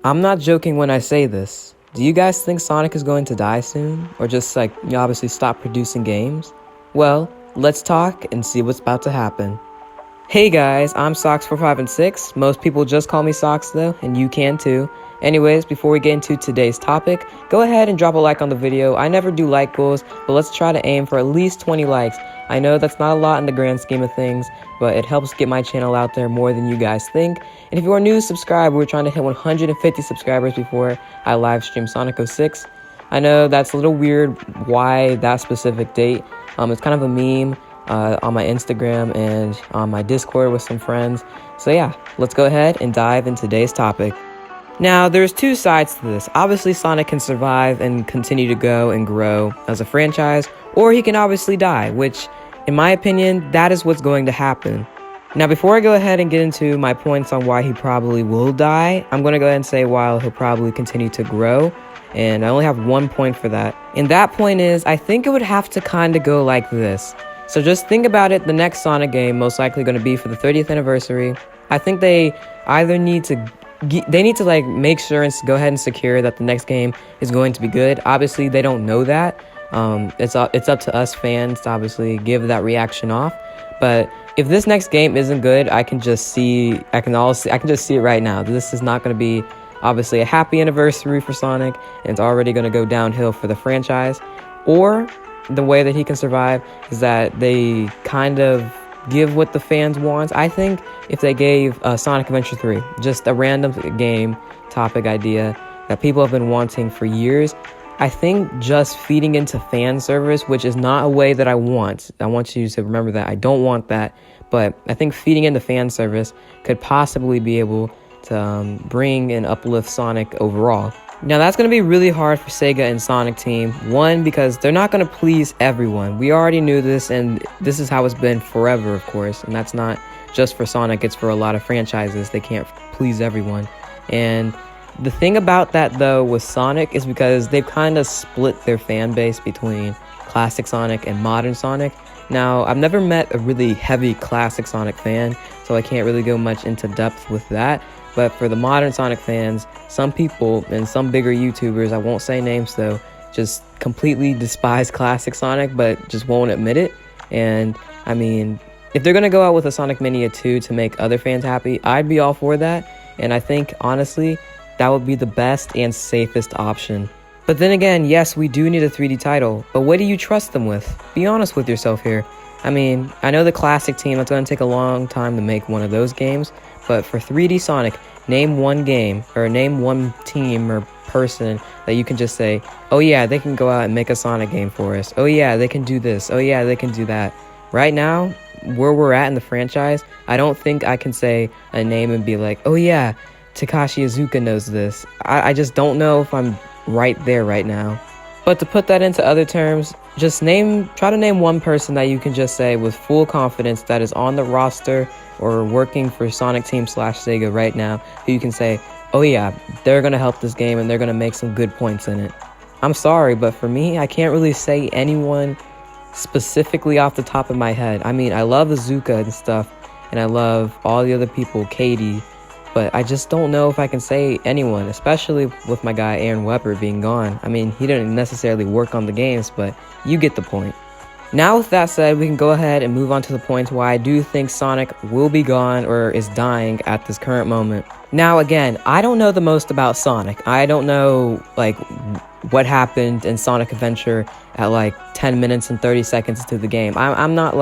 I'm not joking when I say this. Do you guys think Sonic is going to die soon? Or just obviously stop producing games? Well, let's talk and see what's about to happen. Hey guys, I'm Socks45and6. Most people just call me Socks though, and you can too. Anyways, before we get into today's topic, go ahead and drop a like on the video. I never do like goals, but let's try to aim for at least 20 likes. I know that's not a lot in the grand scheme of things, but it helps get my channel out there more than you guys think. And if you are new, subscribe. We're trying to hit 150 subscribers before I live stream Sonic 06. I know that's a little weird why that specific date. It's kind of a meme on my Instagram and on my Discord with some friends. So yeah, let's go ahead and dive into today's topic. Now, there's two sides to this. Obviously, Sonic can survive and continue to go and grow as a franchise, or he can obviously die, which, in my opinion, that is what's going to happen. Now, before I go ahead and get into my points on why he probably will die, I'm going to go ahead and say why he'll probably continue to grow, and I only have one point for that. And that point is, I think it would have to kind of go like this. So just think about it, the next Sonic game most likely going to be for the 30th anniversary. I think they either need to make sure and go ahead and secure that the next game is going to be good. Obviously, they don't know that. It's up to us fans to obviously give that reaction off. But if this next game isn't good, I can just see it right now. This is not going to be obviously a happy anniversary for Sonic, and it's already going to go downhill for the franchise. Or the way that he can survive is that they kind of give what the fans want. I think if they gave Sonic Adventure 3, just a random game topic idea that people have been wanting for years, I think just feeding into fan service, which is not a way that I want. I want you to remember that. I don't want that. But I think feeding into fan service could possibly be able to bring and uplift Sonic overall. Now, that's going to be really hard for Sega and Sonic Team. One, because they're not going to please everyone. We already knew this, and this is how it's been forever, of course. And that's not just for Sonic, it's for a lot of franchises. They can't please everyone. And the thing about that, though, with Sonic is because they've kind of split their fan base between classic Sonic and modern Sonic. Now, I've never met a really heavy classic Sonic fan, so I can't really go much into depth with that. But for the modern Sonic fans, some people and some bigger YouTubers, I won't say names though, just completely despise classic Sonic, but just won't admit it. And I mean, if they're going to go out with a Sonic Mania 2 to make other fans happy, I'd be all for that. And I think, honestly, that would be the best and safest option. But then again, yes, we do need a 3D title, but what do you trust them with? Be honest with yourself here. I mean, I know the classic team, it's going to take a long time to make one of those games, but for 3D Sonic, name one game, or name one team or person that you can just say, oh yeah, they can go out and make a Sonic game for us. Oh yeah, they can do this. Oh yeah, they can do that. Right now, where we're at in the franchise, I don't think I can say a name and be like, oh yeah, Takashi Iizuka knows this. I just don't know if I'm right there right now. But to put that into other terms, just try to name one person that you can just say with full confidence that is on the roster or working for Sonic Team / Sega right now, who you can say, oh yeah, they're going to help this game and they're going to make some good points in it. I'm sorry, but for me, I can't really say anyone specifically off the top of my head. I mean, I love Iizuka and stuff, and I love all the other people, Katie, but I just don't know if I can say anyone, especially with my guy Aaron Weber being gone. I mean, he didn't necessarily work on the games, but you get the point. Now with that said, we can go ahead and move on to the points why I do think Sonic will be gone or is dying at this current moment. Now again, I don't know the most about Sonic. I don't know what happened in Sonic Adventure at 10 minutes and 30 seconds into the game. I'm not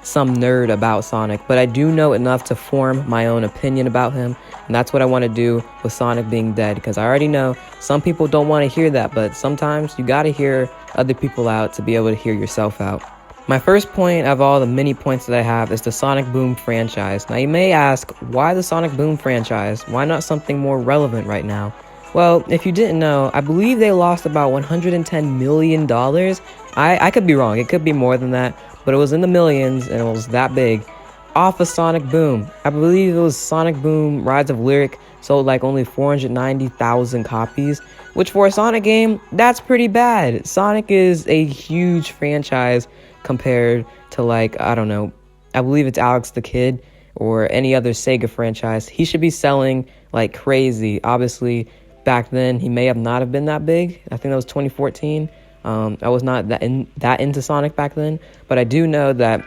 some nerd about Sonic, but I do know enough to form my own opinion about him, and that's what I want to do with Sonic being dead, because I already know some people don't want to hear that, but sometimes you gotta hear other people out to be able to hear yourself out. My first point of all the many points that I have is the Sonic Boom franchise. Now you may ask, why the Sonic Boom franchise? Why not something more relevant right now? Well, if you didn't know, I believe they lost about $110 million. I could be wrong, it could be more than that, but it was in the millions and it was that big off of Sonic Boom. I believe it was Sonic Boom Rise of Lyric sold only 490,000 copies, which for a Sonic game, that's pretty bad. Sonic is a huge franchise compared to I don't know, I believe it's Alex the Kid. or any other Sega franchise, he should be selling like crazy. Obviously, back then, he may have not have been that big. I think that was 2014. I was not that into Sonic back then, but I do know that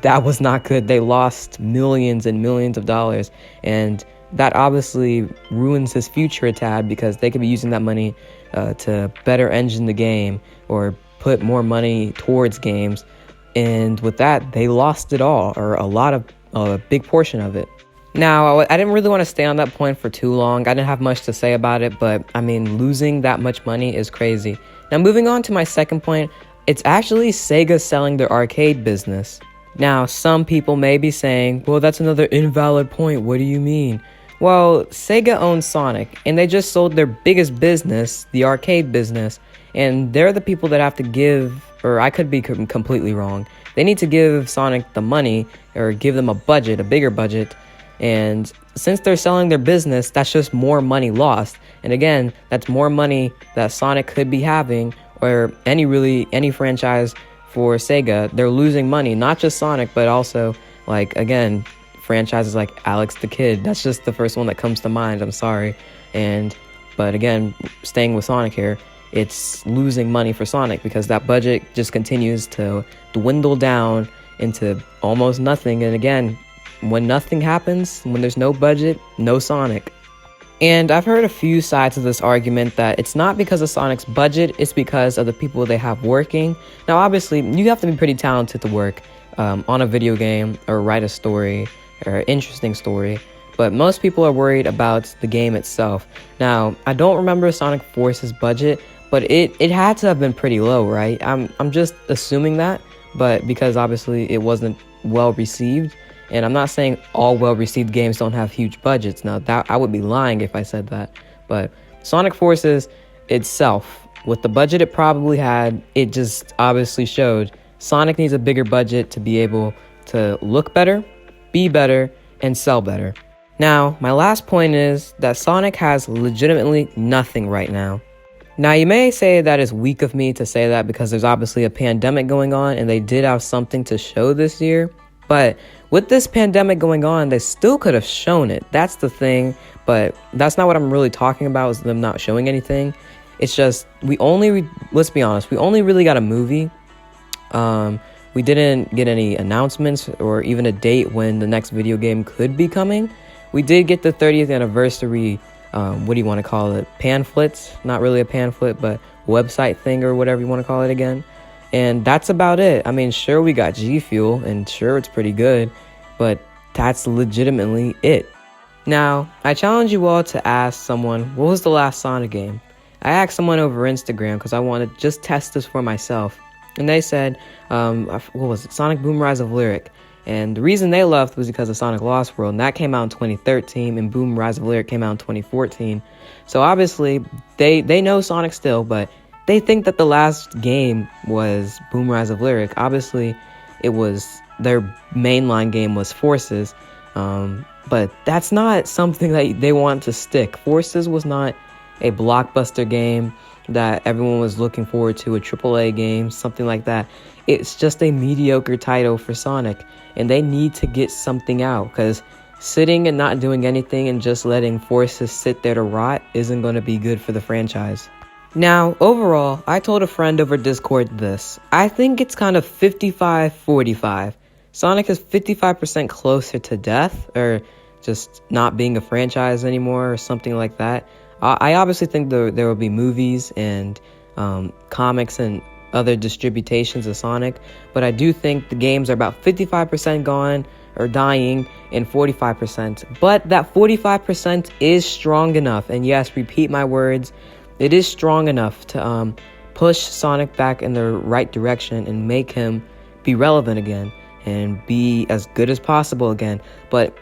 was not good. They lost millions and millions of dollars, and that obviously ruins his future a tad, because they could be using that money to better engine the game or put more money towards games. And with that, they lost it all, or a big portion of it. Now, I didn't really want to stay on that point for too long. I didn't have much to say about it, but I mean, losing that much money is crazy. Now, moving on to my second point, it's actually Sega selling their arcade business. Now, some people may be saying, well, that's another invalid point. What do you mean? Well, Sega owns Sonic, and they just sold their biggest business, the arcade business, and they're the people that have to give, or I could be completely wrong, they need to give Sonic the money, or give them a bigger budget, and since they're selling their business, that's just more money lost. And again, that's more money that Sonic could be having, or any franchise for Sega. They're losing money, not just Sonic, but also, like, again, franchises like Alex the Kid. That's just the first one that comes to mind. I'm sorry. But again, staying with Sonic here, it's losing money for Sonic because that budget just continues to dwindle down into almost nothing. And again, when nothing happens, when there's no budget, no Sonic. And I've heard a few sides of this argument that it's not because of Sonic's budget, it's because of the people they have working. Now, obviously, you have to be pretty talented to work on a video game or write a story or interesting story, but most people are worried about the game itself. Now, I don't remember Sonic Force's budget, but it had to have been pretty low, right? I'm just assuming that, but because obviously it wasn't well received. And I'm not saying all well-received games don't have huge budgets. Now, that I would be lying if I said that. But Sonic Forces itself, with the budget it probably had, it just obviously showed Sonic needs a bigger budget to be able to look better, be better, and sell better. Now, my last point is that Sonic has legitimately nothing right now. Now, you may say that it's weak of me to say that because there's obviously a pandemic going on and they did have something to show this year. But with this pandemic going on, they still could have shown it. That's the thing, but that's not what I'm really talking about, is them not showing anything. It's just, let's be honest, we only really got a movie. We didn't get any announcements or even a date when the next video game could be coming. We did get the 30th anniversary, what do you want to call it, pamphlets? Not really a pamphlet, but website thing or whatever you want to call it again. And that's about it. I mean, sure, we got G Fuel, and sure, it's pretty good, but that's legitimately it. Now, I challenge you all to ask someone, what was the last Sonic game? I asked someone over Instagram because I wanted to just test this for myself. And they said, what was it? Sonic Boom Rise of Lyric. And the reason they left was because of Sonic Lost World, and that came out in 2013, and Boom Rise of Lyric came out in 2014. So obviously, they know Sonic still, but they think that the last game was Boom Rise of Lyric. Obviously, it was their mainline game was Forces, but that's not something that they want to stick. Forces was not a blockbuster game that everyone was looking forward to, a AAA game, something like that. It's just a mediocre title for Sonic, and they need to get something out, because sitting and not doing anything and just letting Forces sit there to rot isn't going to be good for the franchise. Now, overall, I told a friend over Discord this. I think it's kind of 55-45. Sonic is 55% closer to death, or just not being a franchise anymore, or something like that. I obviously think there will be movies and comics and other distributations of Sonic, but I do think the games are about 55% gone or dying and 45%. But that 45% is strong enough, and yes, repeat my words, it is strong enough to push Sonic back in the right direction and make him be relevant again and be as good as possible again. But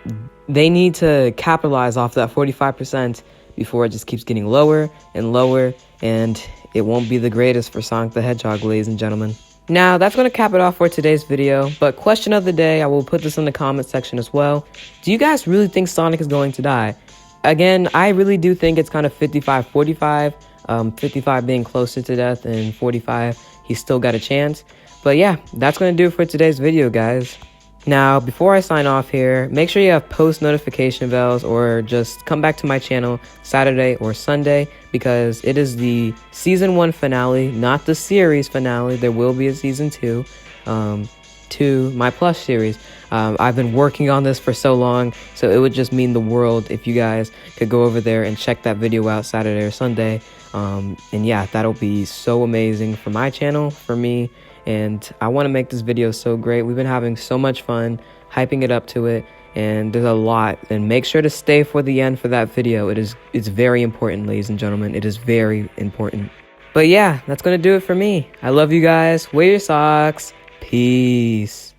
they need to capitalize off that 45% before it just keeps getting lower and lower, and it won't be the greatest for Sonic the Hedgehog, ladies and gentlemen. Now, that's going to cap it off for today's video, but question of the day, I will put this in the comment section as well. Do you guys really think Sonic is going to die? Again, I really do think it's kind of 55-45, 55 being closer to death and 45, he's still got a chance. But yeah, that's going to do it for today's video, guys. Now, before I sign off here, make sure you have post notification bells or just come back to my channel Saturday or Sunday because it is the season 1 finale, not the series finale. There will be a season 2 to my Plus series. I've been working on this for so long, so it would just mean the world if you guys could go over there and check that video out Saturday or Sunday. And yeah, that'll be so amazing for my channel, for me. And I want to make this video so great. We've been having so much fun hyping it up to it, and there's a lot. And make sure to stay for the end for that video. It's very important, ladies and gentlemen. It is very important. But yeah, that's gonna do it for me. I love you guys. Wear your socks. Peace.